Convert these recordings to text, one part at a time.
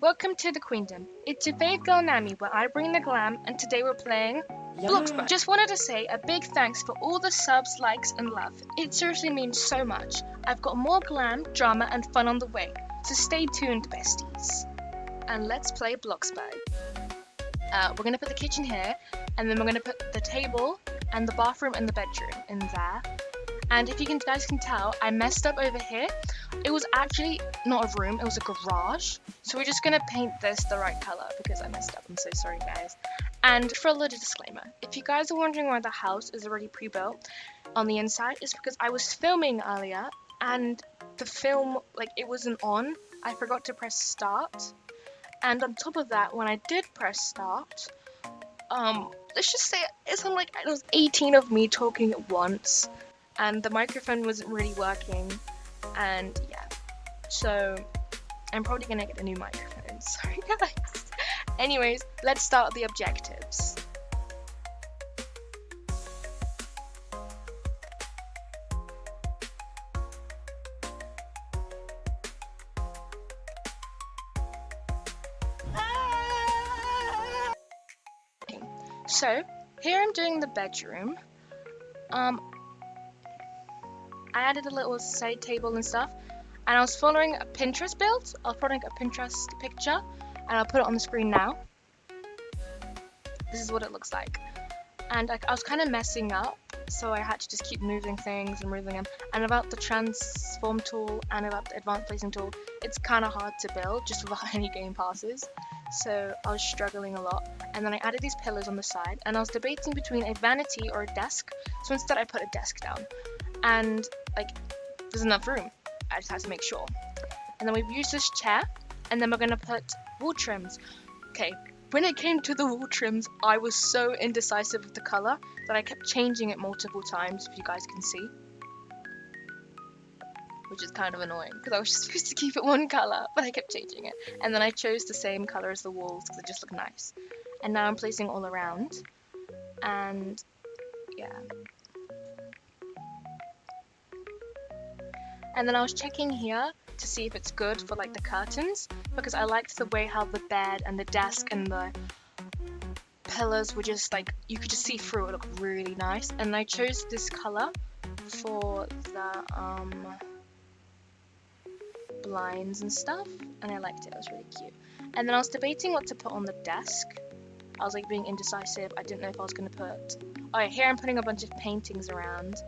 Welcome to the Queendom. It's your fave girl Nami, where I bring the glam, and today we're playing Bloxburg. Just wanted to say a big thanks for all the subs, likes, and love. It seriously means so much. I've got more glam, drama, and fun on the way, so stay tuned, besties. And let's play Bloxburg. We're gonna put the kitchen here, and then we're gonna put the table and the bathroom and the bedroom in there. And if you guys can tell, I messed up over here. It was actually not a room, it was a garage. So we're just gonna paint this the right color because I messed up. I'm so sorry, guys. And for a little disclaimer, if you guys are wondering why the house is already pre-built on the inside, it's because I was filming earlier and the film, it wasn't on. I forgot to press start. And on top of that, when I did press start, let's just say it's on it was 18 of me talking at once. And the microphone wasn't really working, and yeah, so I'm probably gonna get a new microphone. Sorry, guys. Anyways, let's start the objectives. So here I'm doing the bedroom. I added a little side table and stuff, and I was following a Pinterest build. I was following a Pinterest picture, and I'll put it on the screen now. This is what it looks like. And I was kind of messing up, so I had to just keep moving things and moving them. And about the transform tool and about the advanced placing tool, it's kind of hard to build just without any game passes. So I was struggling a lot. And then I added these pillars on the side, and I was debating between a vanity or a desk. So instead I put a desk down. And there's enough room. I just had to make sure. And then we've used this chair, and then we're gonna put wall trims. Okay, when it came to the wall trims, I was so indecisive with the color that I kept changing it multiple times, if you guys can see. Which is kind of annoying, because I was just supposed to keep it one color, but I kept changing it. And then I chose the same color as the walls, because it just looked nice. And now I'm placing all around. And yeah. And then I was checking here to see if it's good for the curtains, because I liked the way how the bed and the desk and the pillars were just you could just see through it. Looked really nice. And I chose this color for the blinds and stuff, and I liked it. It was really cute. And then I was debating what to put on the desk. I was being indecisive. I didn't know if I was gonna put. Oh yeah, here I'm putting a bunch of paintings around.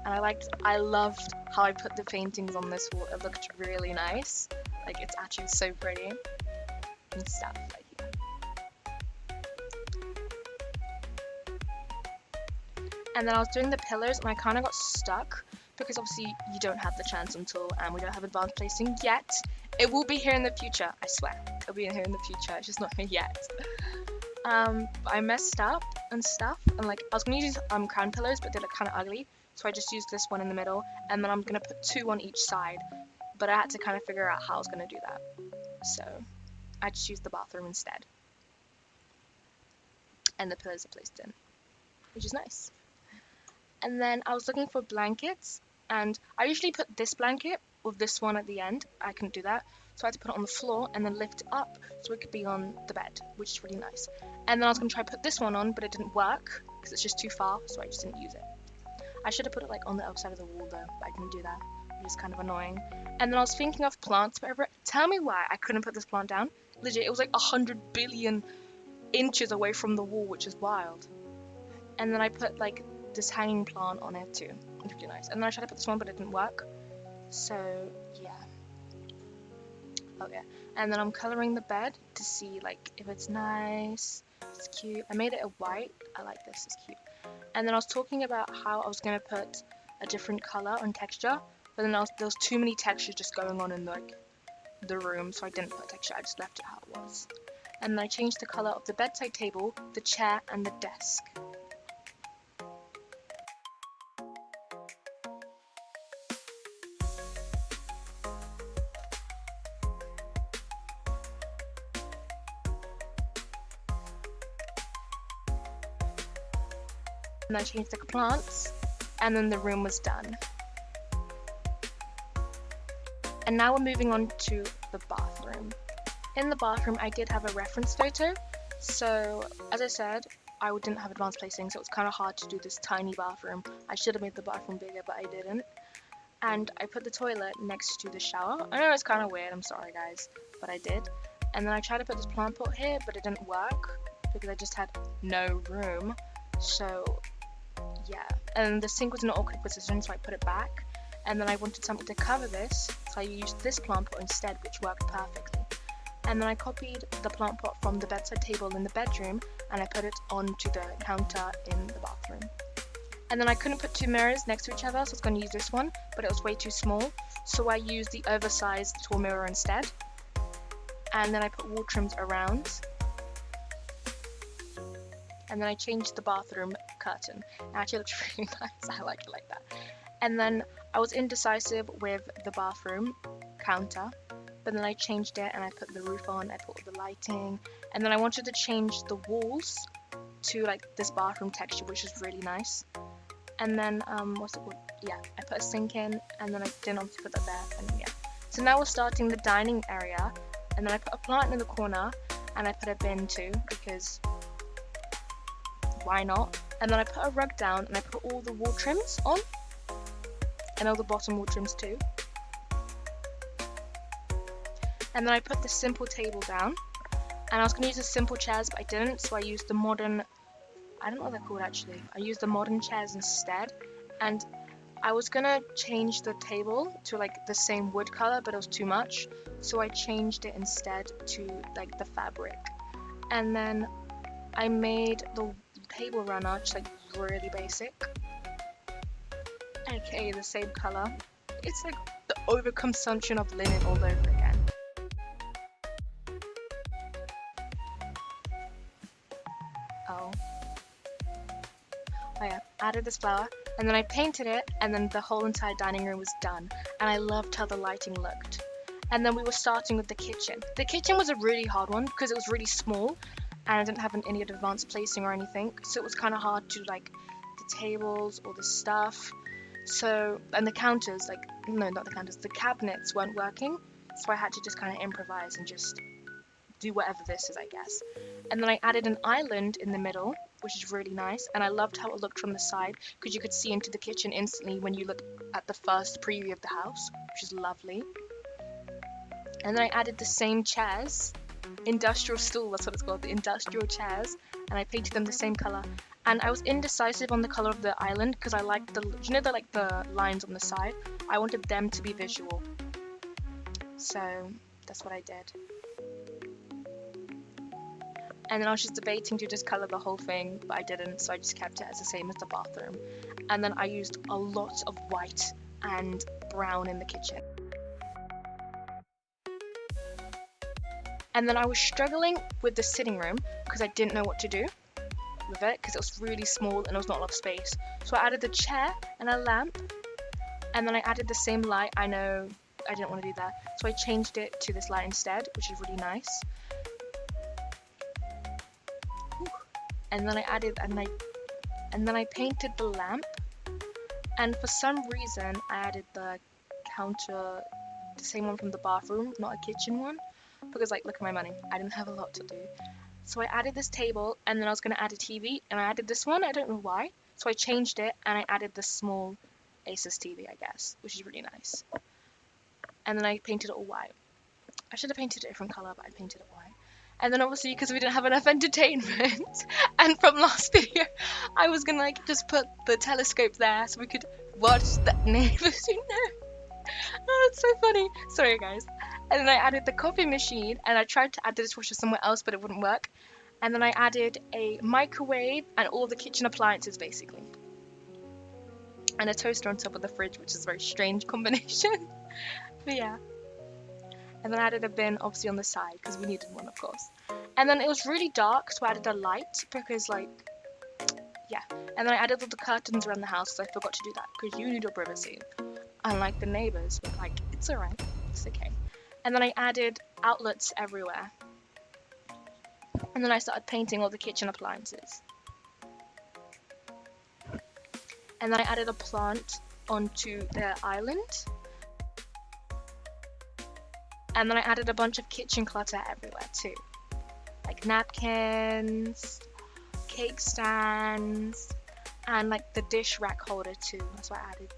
And I loved how I put the paintings on this wall. It looked really nice. It's actually so pretty. And stuff here. And then I was doing the pillars, and I kind of got stuck. Because obviously you don't have the transom tool, and we don't have advanced placing yet. It will be here in the future, I swear. It'll be here in the future, it's just not here yet. I messed up and stuff. And I was going to use crown pillars, but they look kind of ugly. So I just used this one in the middle, and then I'm going to put two on each side. But I had to kind of figure out how I was going to do that. So I just used the bathroom instead. And the pillars are placed in, which is nice. And then I was looking for blankets, and I usually put this blanket with this one at the end. I couldn't do that. So I had to put it on the floor and then lift it up so it could be on the bed, which is really nice. And then I was going to try to put this one on, but it didn't work because it's just too far, so I just didn't use it. I should have put it on the outside of the wall though, but I didn't do that, which is kind of annoying. And then I was thinking of plants, but tell me why I couldn't put this plant down. Legit, it was 100 billion inches away from the wall, which is wild. And then I put this hanging plant on it too. It's really nice. And then I tried to put this one, but it didn't work. So yeah. Oh yeah. And then I'm coloring the bed to see if it's nice. It's cute. I made it a white. I like this. It's cute. And then I was talking about how I was going to put a different color and texture, but then there was too many textures just going on in the room, so I didn't put texture. I just left it how it was. And then I changed the color of the bedside table, the chair, and the desk. And I changed the plants, and then the room was done. And now we're moving on to the bathroom. In the bathroom, I did have a reference photo. So, as I said, I didn't have advanced placing, so it was kind of hard to do this tiny bathroom. I should have made the bathroom bigger, but I didn't. And I put the toilet next to the shower. I know it's kind of weird, I'm sorry guys, but I did. And then I tried to put this plant pot here, but it didn't work because I just had no room. So, yeah. And the sink was in an awkward position, so I put it back. And then I wanted something to cover this, so I used this plant pot instead, which worked perfectly. And then I copied the plant pot from the bedside table in the bedroom, and I put it onto the counter in the bathroom. And then I couldn't put two mirrors next to each other, so I was going to use this one, but it was way too small, so I used the oversized tall mirror instead. And then I put wall trims around. And then I changed the bathroom curtain. It actually looks really nice, I like it like that. And then I was indecisive with the bathroom counter, but then I changed it and I put the roof on, I put all the lighting, and then I wanted to change the walls to like this bathroom texture, which is really nice. And then, what's it called? Yeah, I put a sink in, and then I didn't obviously put that there, and yeah. So now we're starting the dining area, and then I put a plant in the corner, and I put a bin too, because why not? And then I put a rug down, and I put all the wall trims on, and all the bottom wall trims too. And then I put the simple table down, and I was going to use the simple chairs, but I didn't, so I used the modern, I don't know what they're called actually, I used the modern chairs instead. And I was going to change the table to like the same wood color, but it was too much, so I changed it instead to like the fabric. And then I made the table runner just like really basic, aka the same color. It's like the overconsumption of linen all over again. Oh yeah, added this flower, and then I painted it, and then the whole entire dining room was done, and I loved how the lighting looked. And then we were starting with the kitchen. The kitchen was a really hard one because it was really small, and I didn't have any advanced placing or anything, so it was kind of hard to like the tables or the stuff. So, and the counters, like, no, not the counters, the cabinets weren't working, so I had to just kind of improvise and just do whatever this is, I guess. And then I added an island in the middle, which is really nice, and I loved how it looked from the side because you could see into the kitchen instantly when you look at the first preview of the house, which is lovely. And then I added the same chairs, industrial stool, that's what it's called, the industrial chairs, and I painted them the same color. And I was indecisive on the color of the island because I liked the, you know, like the lines on the side. I wanted them to be visual, so that's what I did. And then I was just debating to just color the whole thing, but I didn't, so I just kept it as the same as the bathroom. And then I used a lot of white and brown in the kitchen. And then I was struggling with the sitting room because I didn't know what to do with it because it was really small and there was not a lot of space. So I added the chair and a lamp, and then I added the same light. I know I didn't want to do that, so I changed it to this light instead, which is really nice. And then I added, and then I painted the lamp, and for some reason I added the counter, the same one from the bathroom, not a kitchen one, because like, look at my money, I didn't have a lot to do. So I added this table, and then I was going to add a TV, and I added this one, I don't know why, so I changed it, and I added the small Asus TV, I guess, which is really nice. And then I painted it all white. I should have painted a different color, but I painted it white. And then obviously, because we didn't have enough entertainment, and from last video, I was gonna like just put the telescope there so we could watch the neighbors, you know. Oh, it's so funny. Sorry guys. And then I added the coffee machine, and I tried to add the dishwasher somewhere else, but it wouldn't work. And then I added a microwave and all the kitchen appliances basically. And a toaster on top of the fridge, which is a very strange combination. But yeah. And then I added a bin obviously on the side because we needed one, of course. And then it was really dark, so I added a light because like, yeah. And then I added all the curtains around the house because I forgot to do that because you need your privacy. Unlike the neighbors, but like, it's alright, it's okay. And then I added outlets everywhere. And then I started painting all the kitchen appliances. And then I added a plant onto the island. And then I added a bunch of kitchen clutter everywhere too. Like napkins, cake stands, and like the dish rack holder too. That's what I added.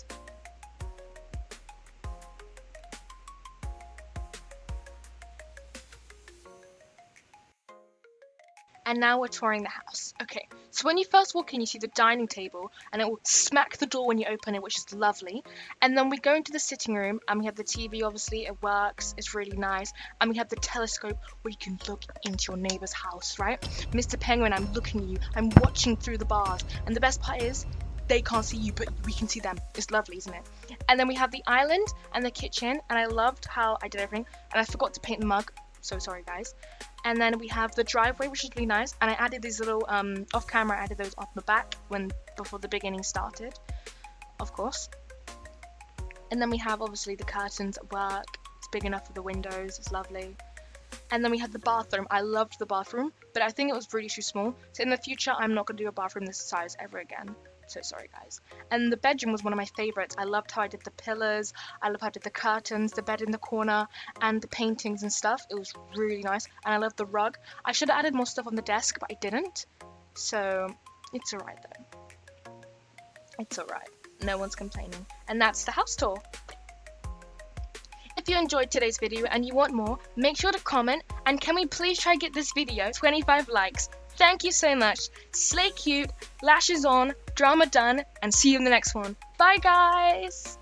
And now we're touring the house. Okay, so when you first walk in, you see the dining table, and it will smack the door when you open it, which is lovely. And then we go into the sitting room, and we have the TV, obviously, it works, it's really nice. And we have the telescope where you can look into your neighbor's house, right? Mr. Penguin, I'm looking at you, I'm watching through the bars. And the best part is, they can't see you, but we can see them. It's lovely, isn't it? And then we have the island and the kitchen, and I loved how I did everything. And I forgot to paint the mug, so sorry guys. And then we have the driveway, which is really nice. And I added these little, off camera, I added those off the back before the beginning started, of course. And then we have, obviously, the curtains at work. It's big enough for the windows, it's lovely. And then we have the bathroom. I loved the bathroom, but I think it was really too small. So in the future, I'm not going to do a bathroom this size ever again. So sorry guys. And the bedroom was one of my favorites. I loved how I did the pillars, I loved how I did the curtains, the bed in the corner, and the paintings and stuff. It was really nice, and I loved the rug. I should have added more stuff on the desk, but I didn't. So it's alright though. It's alright. No one's complaining. And that's the house tour. If you enjoyed today's video and you want more, make sure to comment, and can we please try get this video 25 likes? Thank you so much. Slay cute, lashes on, drama done, and see you in the next one. Bye guys!